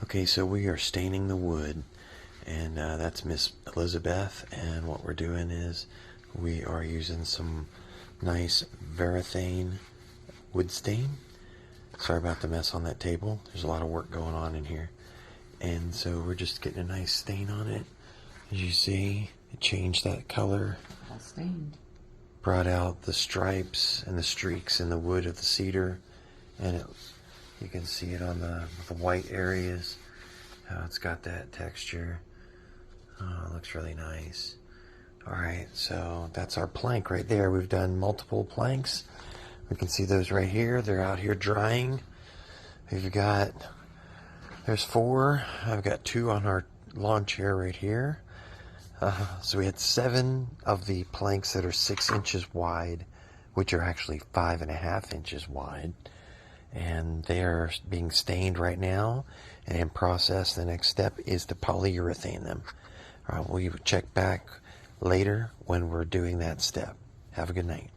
Okay, so we are staining the wood, and that's Miss Elizabeth, and what we're doing is we are using some nice Varathane wood stain. Sorry about the mess on that table. There's a lot of work going on in here. And so we're just getting a nice stain on it. As you see, it changed that color. All stained. Brought out the stripes and the streaks in the wood of the cedar. And you can see it on the white areas, how it's got that texture. Oh, it looks really nice. Alright, so that's our plank right there. We've done multiple planks. We can see those right here. They're out here drying. There's 4. I've got 2 on our lawn chair right here. So we had 7 of the planks that are 6 inches wide, which are actually 5.5 inches wide. And they are being stained right now and in process. The next step is to polyurethane them. All right, we'll check back later when we're doing that step. Have a good night.